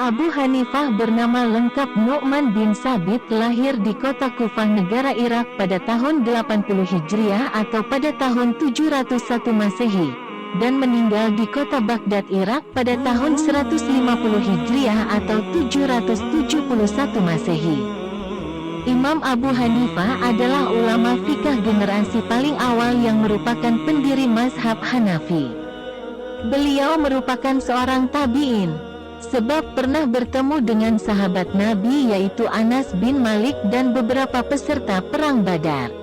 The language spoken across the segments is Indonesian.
Abu Hanifah bernama lengkap Nu'man bin Sabit, lahir di kota Kufah, negara Irak pada tahun 80 Hijriah atau pada tahun 701 Masehi, dan meninggal di kota Baghdad, Irak pada tahun 150 Hijriah atau 771 Masehi. Imam Abu Hanifah adalah ulama fikih generasi paling awal yang merupakan pendiri mazhab Hanafi. Beliau merupakan seorang tabi'in, sebab pernah bertemu dengan sahabat Nabi yaitu Anas bin Malik dan beberapa peserta perang Badar.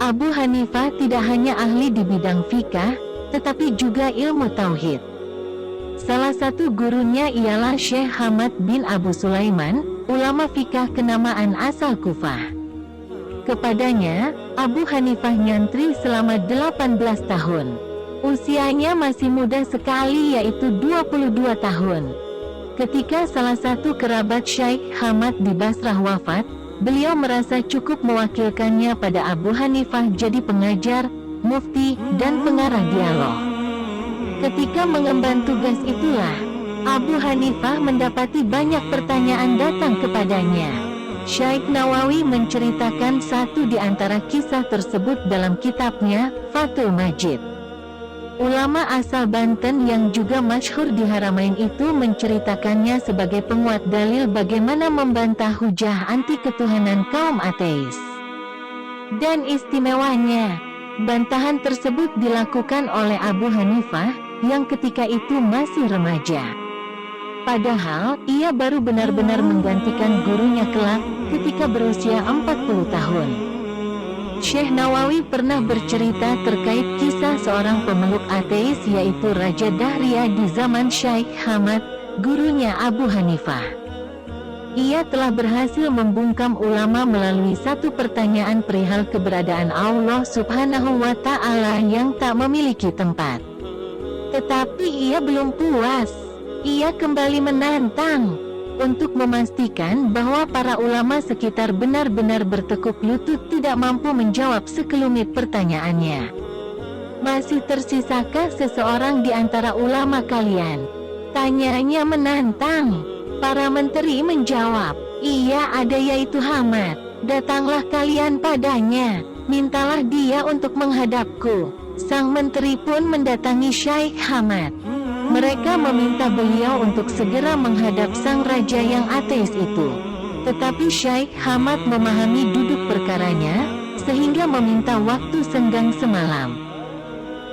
Abu Hanifah tidak hanya ahli di bidang fikih, tetapi juga ilmu tauhid. Salah satu gurunya ialah Syekh Hamad bin Abu Sulaiman, ulama fikih kenamaan asal Kufah. Kepadanya, Abu Hanifah nyantri selama 18 tahun. Usianya masih muda sekali yaitu 22 tahun. Ketika salah satu kerabat Syekh Hamad di Basrah wafat, beliau merasa cukup mewakilkannya pada Abu Hanifah jadi pengajar, mufti, dan pengarang dialog. Ketika mengemban tugas itulah, Abu Hanifah mendapati banyak pertanyaan datang kepadanya. Syekh Nawawi menceritakan satu di antara kisah tersebut dalam kitabnya, Fathul Majid. Ulama asal Banten yang juga masyhur di Haramain itu menceritakannya sebagai penguat dalil bagaimana membantah hujah anti ketuhanan kaum ateis. Dan istimewanya, bantahan tersebut dilakukan oleh Abu Hanifah yang ketika itu masih remaja. Padahal, ia baru benar-benar menggantikan gurunya kelak ketika berusia 40 tahun. Syekh Nawawi pernah bercerita terkait kisah seorang pemeluk ateis yaitu Raja Dahriah di zaman Syekh Hamad, gurunya Abu Hanifah. Ia telah berhasil membungkam ulama melalui satu pertanyaan perihal keberadaan Allah Subhanahu wa Ta'ala yang tak memiliki tempat. Tetapi ia belum puas. Ia kembali menantang untuk memastikan bahwa para ulama sekitar benar-benar bertekuk lutut tidak mampu menjawab sekelumit pertanyaannya. Masih tersisakah seseorang di antara ulama kalian? Tanyanya menantang. Para menteri menjawab, iya ada yaitu Hamad. Datanglah kalian padanya, mintalah dia untuk menghadapku. Sang menteri pun mendatangi Syekh Hamad. Mereka meminta beliau untuk segera menghadap sang raja yang ateis itu. Tetapi Syekh Hamad memahami duduk perkaranya, sehingga meminta waktu senggang semalam.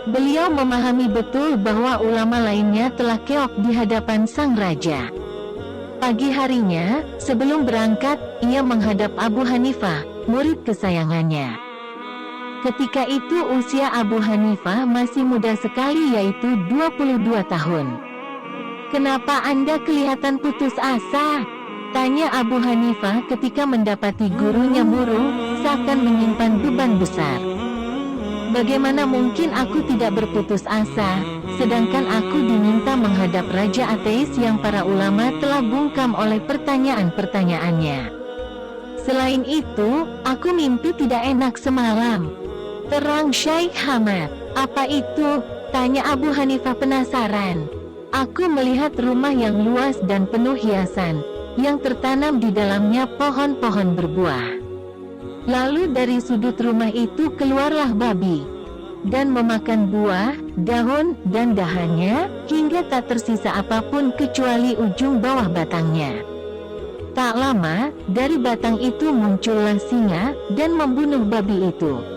Beliau memahami betul bahwa ulama lainnya telah keok di hadapan sang raja. Pagi harinya, sebelum berangkat, ia menghadap Abu Hanifah, murid kesayangannya. Ketika itu usia Abu Hanifah masih muda sekali yaitu 22 tahun. Kenapa Anda kelihatan putus asa? Tanya Abu Hanifah ketika mendapati gurunya murung, seakan menyimpan beban besar. Bagaimana mungkin aku tidak berputus asa, sedangkan aku diminta menghadap Raja Ateis yang para ulama telah bungkam oleh pertanyaan-pertanyaannya. Selain itu, aku mimpi tidak enak semalam. Terang Syekh Hamad. Apa itu? Tanya Abu Hanifah penasaran. Aku melihat rumah yang luas dan penuh hiasan, yang tertanam di dalamnya pohon-pohon berbuah. Lalu dari sudut rumah itu keluarlah babi, dan memakan buah, daun, dan dahannya, hingga tak tersisa apapun kecuali ujung bawah batangnya. Tak lama, dari batang itu muncullah singa, dan membunuh babi itu.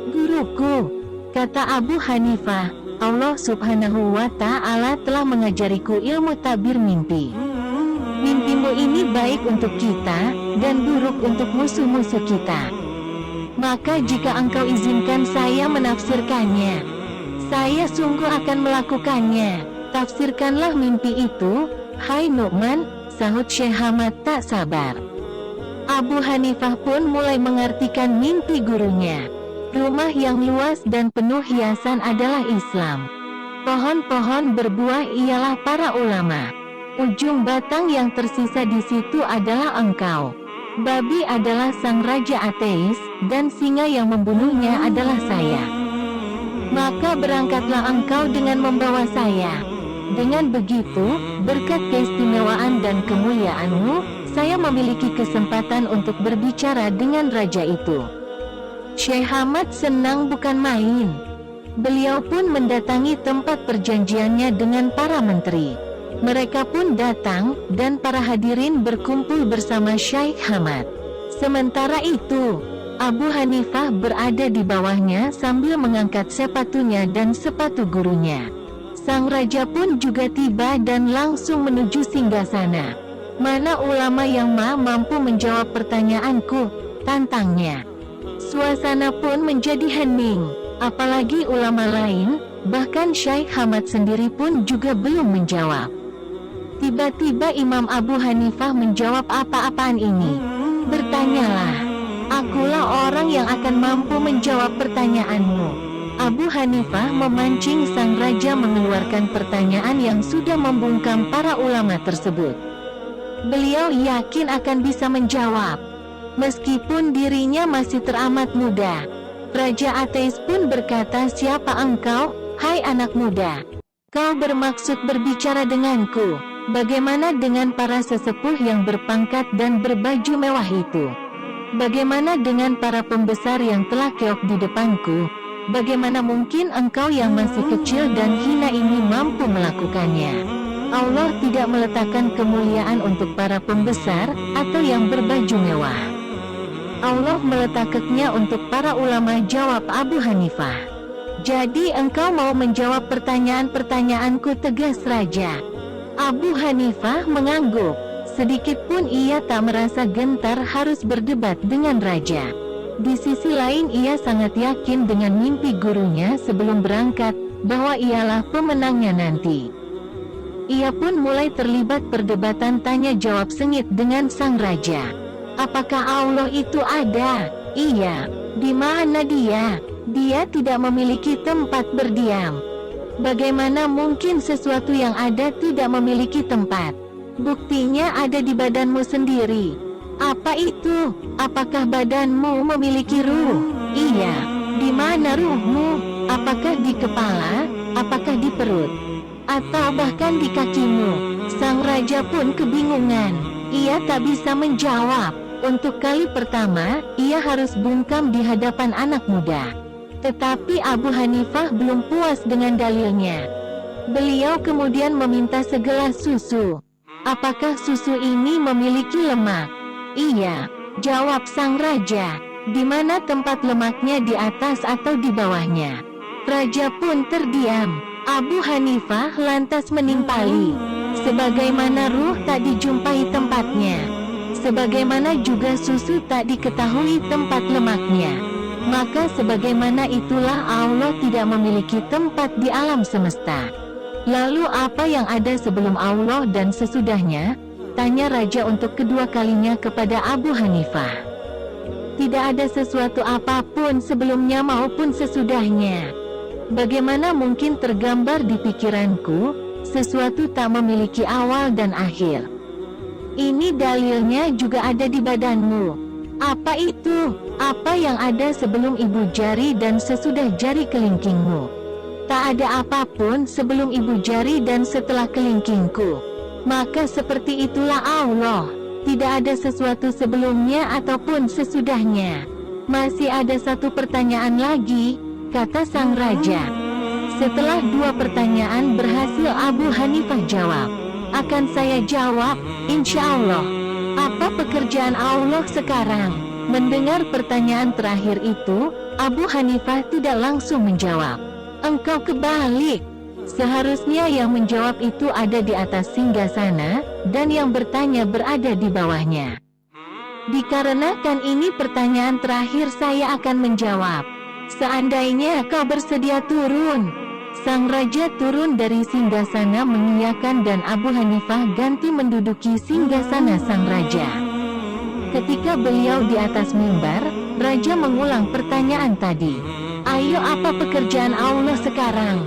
Guruku, kata Abu Hanifah, Allah Subhanahu wa Ta'ala telah mengajariku ilmu tabir mimpi. Mimpimu ini baik untuk kita, dan buruk untuk musuh-musuh kita. Maka jika engkau izinkan saya menafsirkannya, saya sungguh akan melakukannya. Tafsirkanlah mimpi itu, hai Nu'man, sahut Syekh Hamad tak sabar. Abu Hanifah pun mulai mengartikan mimpi gurunya. Rumah yang luas dan penuh hiasan adalah Islam. Pohon-pohon berbuah ialah para ulama. Ujung batang yang tersisa di situ adalah engkau. Babi adalah sang raja ateis, dan singa yang membunuhnya adalah saya. Maka berangkatlah engkau dengan membawa saya. Dengan begitu, berkat keistimewaan dan kemuliaan-Mu, saya memiliki kesempatan untuk berbicara dengan raja itu." Syekh Hamad senang bukan main. Beliau pun mendatangi tempat perjanjiannya dengan para menteri. Mereka pun datang, dan para hadirin berkumpul bersama Syekh Hamad. Sementara itu, Abu Hanifah berada di bawahnya sambil mengangkat sepatunya dan sepatu gurunya. Sang raja pun juga tiba dan langsung menuju singgasana. "Mana ulama yang mampu menjawab pertanyaanku?" tantangnya. Suasana pun menjadi hening, apalagi ulama lain, bahkan Syekh Hamad sendiri pun juga belum menjawab. Tiba-tiba Imam Abu Hanifah menjawab, "Apa-apaan ini? Bertanyalah. Akulah orang yang akan mampu menjawab pertanyaanmu." Abu Hanifah memancing sang raja mengeluarkan pertanyaan yang sudah membungkam para ulama tersebut. Beliau yakin akan bisa menjawab, meskipun dirinya masih teramat muda. Raja ateis pun berkata, "Siapa engkau, hai anak muda? Kau bermaksud berbicara denganku? Bagaimana dengan para sesepuh yang berpangkat dan berbaju mewah itu? Bagaimana dengan para pembesar yang telah keok di depanku? Bagaimana mungkin engkau yang masih kecil dan hina ini mampu melakukannya? Allah tidak meletakkan kemuliaan untuk para pembesar atau yang berbaju mewah. Allah meletakkannya untuk para ulama," jawab Abu Hanifah. "Jadi engkau mau menjawab pertanyaan-pertanyaanku?" tegas raja. Abu Hanifah mengangguk. Sedikit pun ia tak merasa gentar harus berdebat dengan raja. Di sisi lain ia sangat yakin dengan mimpi gurunya sebelum berangkat, bahwa ialah pemenangnya nanti. Ia pun mulai terlibat perdebatan tanya jawab sengit dengan sang raja. "Apakah Allah itu ada?" "Iya." "Di mana dia?" "Dia tidak memiliki tempat berdiam." "Bagaimana mungkin sesuatu yang ada tidak memiliki tempat?" "Buktinya ada di badanmu sendiri." "Apa itu? Apakah badanmu memiliki ruh?" "Iya." "Di mana ruhmu? Apakah di kepala? Apakah di perut? Atau bahkan di kakimu?" Sang raja pun kebingungan. Ia tak bisa menjawab. Untuk kali pertama, ia harus bungkam di hadapan anak muda. Tetapi Abu Hanifah belum puas dengan dalilnya. Beliau kemudian meminta segelas susu. "Apakah susu ini memiliki lemak?" "Iya," jawab sang raja. "Di mana tempat lemaknya, di atas atau di bawahnya?" Raja pun terdiam. Abu Hanifah lantas menimpali, "Sebagaimana ruh tak dijumpai tempatnya, sebagaimana juga susu tak diketahui tempat lemaknya, maka sebagaimana itulah Allah tidak memiliki tempat di alam semesta." "Lalu apa yang ada sebelum Allah dan sesudahnya?" tanya raja untuk kedua kalinya kepada Abu Hanifah. "Tidak ada sesuatu apapun sebelumnya maupun sesudahnya. Bagaimana mungkin tergambar di pikiranku, sesuatu tak memiliki awal dan akhir." "Ini dalilnya juga ada di badanmu." "Apa itu?" "Apa yang ada sebelum ibu jari dan sesudah jari kelingkingmu. Tak ada apapun sebelum ibu jari dan setelah kelingkingku. Maka seperti itulah Allah. Tidak ada sesuatu sebelumnya ataupun sesudahnya." "Masih ada satu pertanyaan lagi," kata sang raja. Setelah dua pertanyaan berhasil Abu Hanifah jawab, "Akan saya jawab, insya Allah." "Apa pekerjaan Allah sekarang?" Mendengar pertanyaan terakhir itu, Abu Hanifah tidak langsung menjawab. "Engkau kebalik. Seharusnya yang menjawab itu ada di atas singgasana, dan yang bertanya berada di bawahnya. Dikarenakan ini pertanyaan terakhir, saya akan menjawab. Seandainya kau bersedia turun." Sang raja turun dari singgasana mengiyakan dan Abu Hanifah ganti menduduki singgasana sang raja. Ketika beliau di atas mimbar, raja mengulang pertanyaan tadi. "Ayo, apa pekerjaan Allah sekarang?"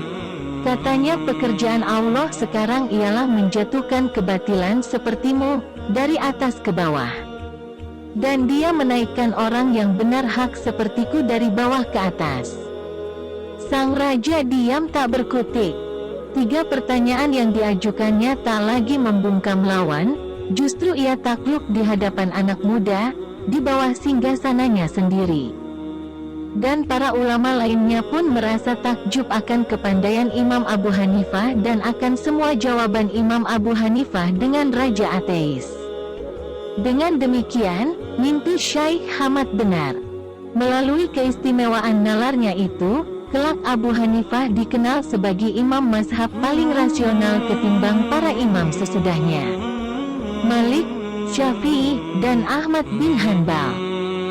Katanya, "Pekerjaan Allah sekarang ialah menjatuhkan kebatilan sepertimu dari atas ke bawah. Dan dia menaikkan orang yang benar hak sepertiku dari bawah ke atas." Sang raja diam tak berkutik. Tiga pertanyaan yang diajukannya tak lagi membungkam lawan, justru ia takluk di hadapan anak muda, di bawah singgasananya sendiri. Dan para ulama lainnya pun merasa takjub akan kepandaian Imam Abu Hanifah dan akan semua jawaban Imam Abu Hanifah dengan Raja Ateis. Dengan demikian, mimpi Syekh Hamad benar. Melalui keistimewaan nalarnya itu, kelak Abu Hanifah dikenal sebagai imam mazhab paling rasional ketimbang para imam sesudahnya, Malik, Syafi'i, dan Ahmad bin Hanbal.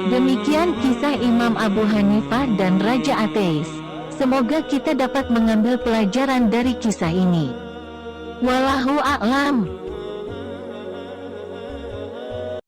Demikian kisah Imam Abu Hanifah dan Raja Ateis. Semoga kita dapat mengambil pelajaran dari kisah ini. Wallahu a'lam.